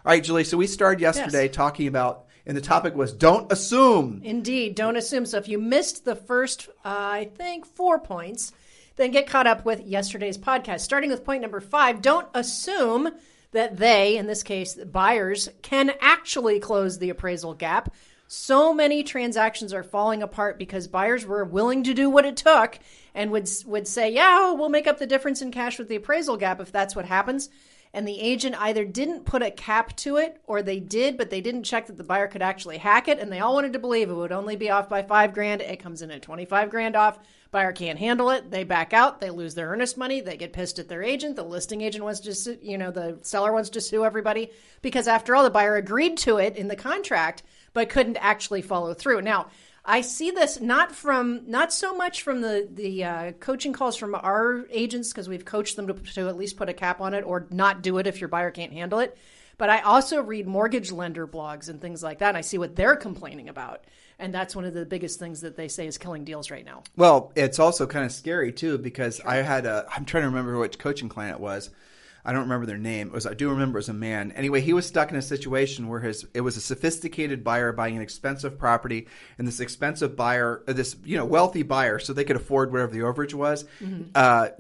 All right, Julie, so we started yesterday talking about, and the topic was don't assume. Indeed, don't assume. So if you missed the first, I think, 4 points, then get caught up with yesterday's podcast. Starting with point number 5, don't assume that they, in this case, buyers, can actually close the appraisal gap. So many transactions are falling apart because buyers were willing to do what it took and would say, yeah, we'll make up the difference in cash with the appraisal gap if that's what happens. And the agent either didn't put a cap to it or they did, but they didn't check that the buyer could actually hack it. And they all wanted to believe it would only be off by $5,000. It comes in at $25,000 off. Buyer can't handle it. They back out. They lose their earnest money. They get pissed at their agent. The listing agent wants to sue, the seller wants to sue everybody because after all, the buyer agreed to it in the contract, but couldn't actually follow through. Now, I see this not so much from the coaching calls from our agents, because we've coached them to at least put a cap on it or not do it if your buyer can't handle it. But I also read mortgage lender blogs and things like that. And I see what they're complaining about. And that's one of the biggest things that they say is killing deals right now. Well, it's also kind of scary too, because I'm trying to remember which coaching client it was. I don't remember their name. I do remember it was a man. Anyway, he was stuck in a situation where it was a sophisticated buyer buying an expensive property, and this expensive buyer, this wealthy buyer, so they could afford whatever the overage was,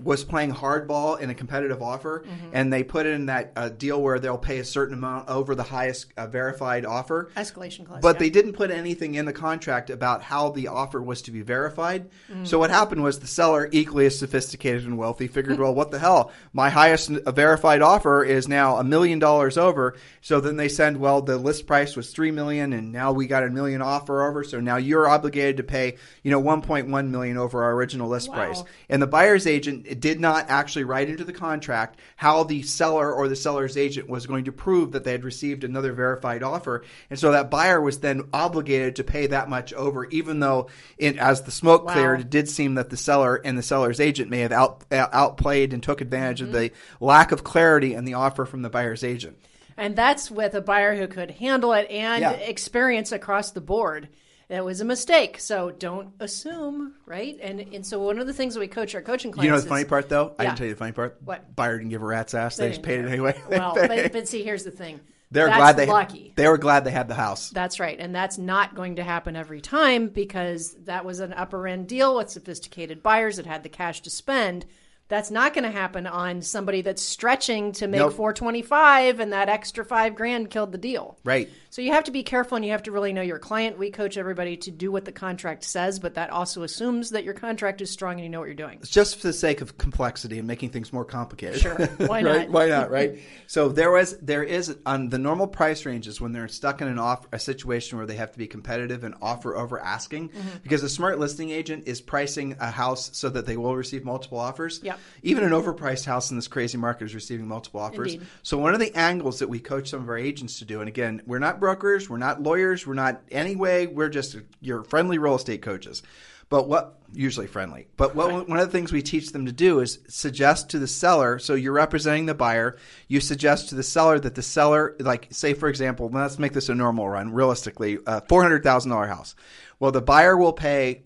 was playing hardball in a competitive offer, and they put in that deal where they'll pay a certain amount over the highest verified offer. Escalation clause. But they didn't put anything in the contract about how the offer was to be verified. So what happened was the seller, equally as sophisticated and wealthy, figured, well, what the hell? My highest verified offer is now $1 million over. So then they send, well, the list price was $3 million, and now we got $1 million offer over. So now you're obligated to pay, $1.1 million over our original list price. And the buyer's agent did not actually write into the contract how the seller or the seller's agent was going to prove that they had received another verified offer. And so that buyer was then obligated to pay that much over, even though as the smoke cleared, it did seem that the seller and the seller's agent may have outplayed and took advantage of the lack of clarity in the offer from the buyer's agent. And that's with a buyer who could handle it and experience across the board. It was a mistake. So don't assume, right? And so one of the things that we coach our coaching clients the funny part, though? I didn't tell you the funny part. What? Buyer didn't give a rat's ass. They just paid it anyway. Well, but see, here's the thing. They were glad they had the house. That's right. And that's not going to happen every time, because that was an upper end deal with sophisticated buyers that had the cash to spend. That's not going to happen on somebody that's stretching to make $425, and that extra $5,000 killed the deal. Right. So you have to be careful, and you have to really know your client. We coach everybody to do what the contract says, but that also assumes that your contract is strong and you know what you're doing. It's just for the sake of complexity and making things more complicated. Sure. Why not? Right? Why not, right? So there is on the normal price ranges when they're stuck in a situation where they have to be competitive and offer over asking, because a smart listing agent is pricing a house so that they will receive multiple offers. Yep. Even an overpriced house in this crazy market is receiving multiple offers. Indeed. So one of the angles that we coach some of our agents to do, and again, we're not brokers, we're not lawyers, we're not anyway, we're just your friendly real estate coaches. Usually friendly. But one of the things we teach them to do is suggest to the seller, so you're representing the buyer, you suggest to the seller that the seller, like say for example, let's make this a normal run, realistically, $400,000 house. Well, the buyer will pay